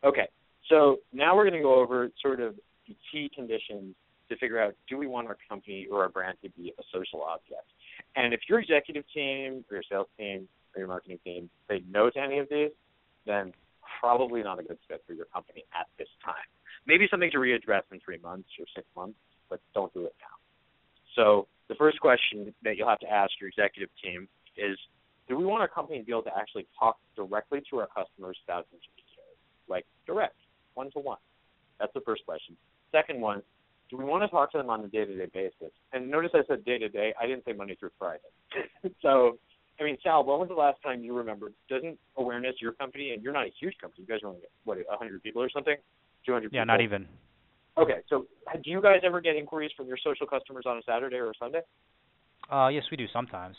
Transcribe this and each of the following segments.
Okay, so now we're going to go over sort of the key conditions to figure out, do we want our company or our brand to be a social object? And if your executive team or your sales team or your marketing team say no to any of these, then probably not a good fit for your company at this time. Maybe something to readdress in 3 months or 6 months, but don't do it now. So the first question that you'll have to ask your executive team is, do we want our company to be able to actually talk directly to our customers without intermediaries, like direct, one-to-one? That's the first question. Second one, do we want to talk to them on a day-to-day basis? And notice I said day-to-day. I didn't say Monday through Friday. So, I mean, Sal, when was the last time you remembered? Doesn't awareness your company, and you're not a huge company. You guys are only, 100 people or something? 200 people? Yeah, not even. Okay, so do you guys ever get inquiries from your social customers on a Saturday or a Sunday? Yes, we do sometimes.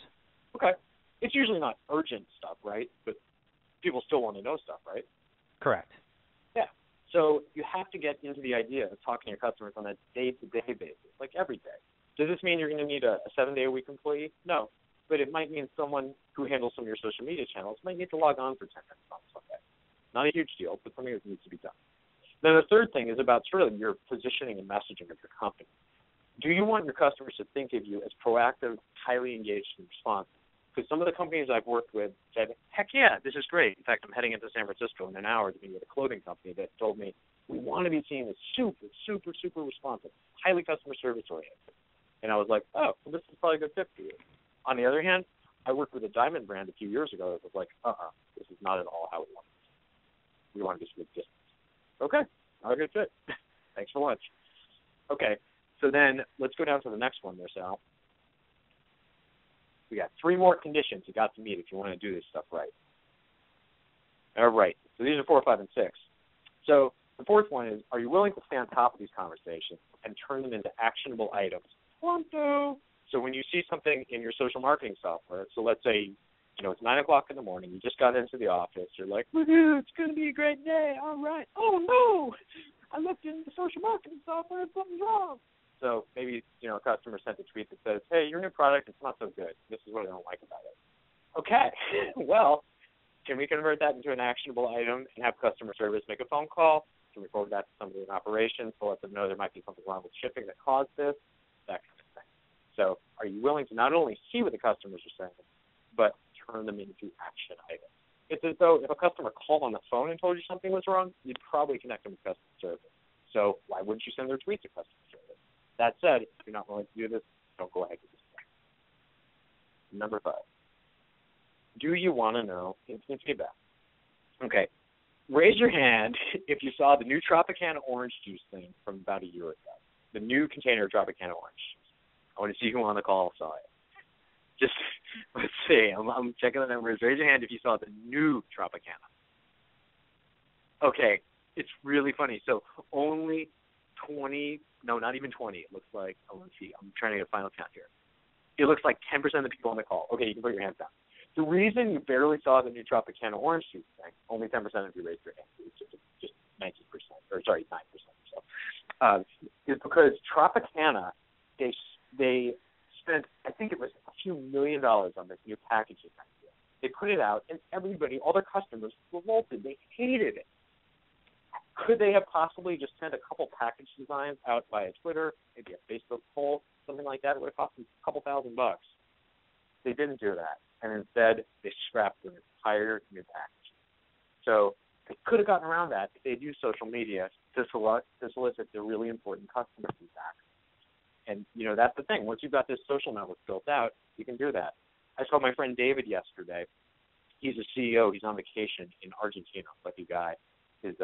Okay. It's usually not urgent stuff, right? But people still want to know stuff, right? Correct. Yeah. So you have to get into the idea of talking to your customers on a day-to-day basis, like every day. Does this mean you're going to need a 7-day-a-week employee? No. But it might mean someone who handles some of your social media channels might need to log on for 10 minutes on Sunday. Not a huge deal, but something that needs to be done. Then the third thing is about sort of your positioning and messaging of your company. Do you want your customers to think of you as proactive, highly engaged, and responsive? Because some of the companies I've worked with said, heck yeah, this is great. In fact, I'm heading into San Francisco in an hour to meet with a clothing company that told me, we want to be seen as super, super, super responsive, highly customer service oriented. And I was like, oh, well, this is probably a good fit for you. On the other hand, I worked with a diamond brand a few years ago that was like, this is not at all how we want it. We want to be with distance. Okay, not a good fit. Thanks for lunch. Okay, so then let's go down to the next one there, Sal. We got 3 more conditions you got to meet if you want to do this stuff right. All right, so these are 4, 5, and 6. So the fourth one is, are you willing to stay on top of these conversations and turn them into actionable items? So when you see something in your social marketing software, so let's say, it's 9 o'clock in the morning, you just got into the office, you're like, woohoo, it's going to be a great day, all right. Oh, no, I looked in the social marketing software and something's wrong. So maybe, a customer sent a tweet that says, hey, your new product is not so good. This is what I don't like about it. Okay, well, can we convert that into an actionable item and have customer service make a phone call? Can we forward that to somebody in operations to let them know there might be something wrong with shipping that caused this? That kind of thing. So are you willing to not only see what the customers are saying, but turn them into action items? It's as though if a customer called on the phone and told you something was wrong, you'd probably connect them with customer service. So why wouldn't you send their tweets to customer service? That said, if you're not willing to do this, don't go ahead with this. Number 5. Do you want to know instant feedback? Okay. Raise your hand if you saw the new Tropicana orange juice thing from about a year ago. The new container of Tropicana orange juice. I want to see who on the call saw it. Just, let's see. I'm checking the numbers. Raise your hand if you saw the new Tropicana. Okay. It's really funny. So only 20, no, not even 20. It looks like, let's see. I'm trying to get a final count here. It looks like 10% of the people on the call. Okay, you can put your hands down. The reason you barely saw the new Tropicana orange juice thing, only 10% of you raised your hand. It's just 19%, or sorry, 9% or so, is because Tropicana, they spent, I think it was a few $1 million on this new packaging idea. They put it out, and everybody, all their customers, revolted. They hated it. Could they have possibly just sent a couple package designs out via Twitter, maybe a Facebook poll, something like that? It would have cost them a couple $1,000. They didn't do that, and instead they scrapped their entire new package. So they could have gotten around that if they'd used social media to solicit their really important customer feedback. And, that's the thing. Once you've got this social network built out, you can do that. I saw my friend David yesterday. He's a CEO. He's on vacation in Argentina, lucky guy. His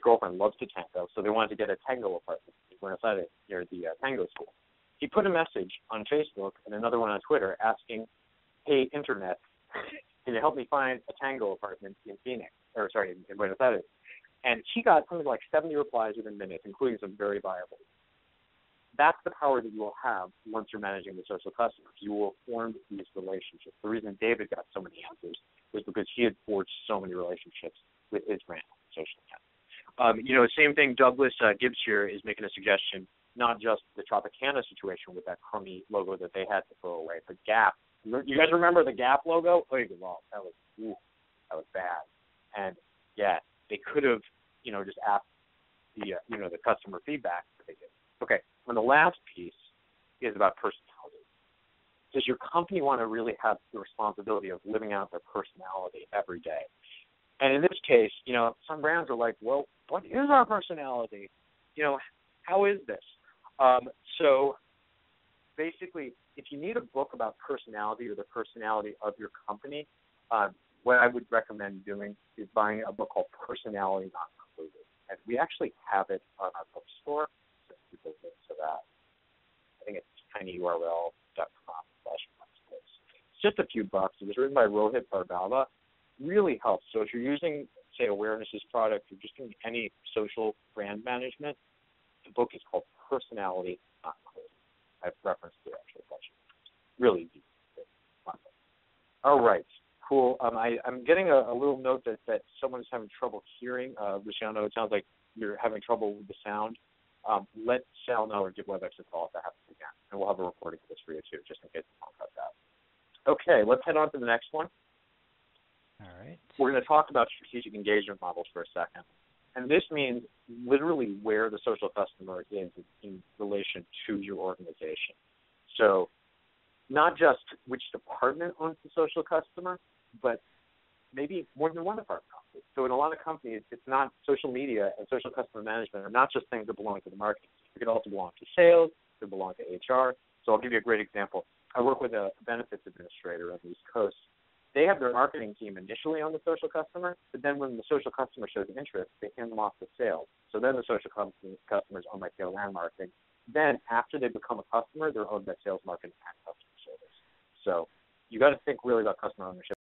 girlfriend loves to tango, so they wanted to get a tango apartment. We're inside it near the tango school. He put a message on Facebook and another one on Twitter asking, hey, Internet, can you help me find a tango apartment in Phoenix? In Buenos Aires. And he got something like 70 replies within minutes, including some very viable. That's the power that you will have once you're managing the social customers. You will form these relationships. The reason David got so many answers was because he had forged so many relationships with his brand on social media. Same thing, Douglas Gibbs here is making a suggestion, not just the Tropicana situation with that crummy logo that they had to throw away, but Gap. You guys remember the Gap logo? Oh, well, that was bad. And, yeah, they could have, just ask the the customer feedback that they get. Okay, and the last piece is about personality. Does your company want to really have the responsibility of living out their personality every day? And in this case, some brands are like, well, what is our personality? How is this? So basically, if you need a book about personality or the personality of your company, what I would recommend doing is buying a book called Personality Not Included. And we actually have it on our bookstore, so people link to that. I think it's tinyurl.com/Monetize. It's just a few bucks. It was written by Rohit Barbava. Really helps. So if you're using, say, Awareness's product, or just doing any social brand management, the book is called Personality Not Included. I've referenced it actually a bunch of times. Really easy. All right. Cool. I'm getting a little note that someone's having trouble hearing. Luciano, it sounds like you're having trouble with the sound. Let Sal know or give WebEx a call if that happens again. And we'll have a recording of this for you, too, just in case the phone cuts out. Okay, let's head on to the next one. All right. We're going to talk about strategic engagement models for a second. And this means literally where the social customer is in relation to your organization. So not just which department owns the social customer, but maybe more than one department. So in a lot of companies, it's not social media and social customer management are not just things that belong to the marketing. It could also belong to sales. It could belong to HR. So I'll give you a great example. I work with a benefits administrator on the East Coast. They have their marketing team initially on the social customer, but then when the social customer shows interest, they hand them off to sales. So then the social customers own by sales and marketing. Then after they become a customer, they're owned by sales, marketing, and customer service. So you got to think really about customer ownership.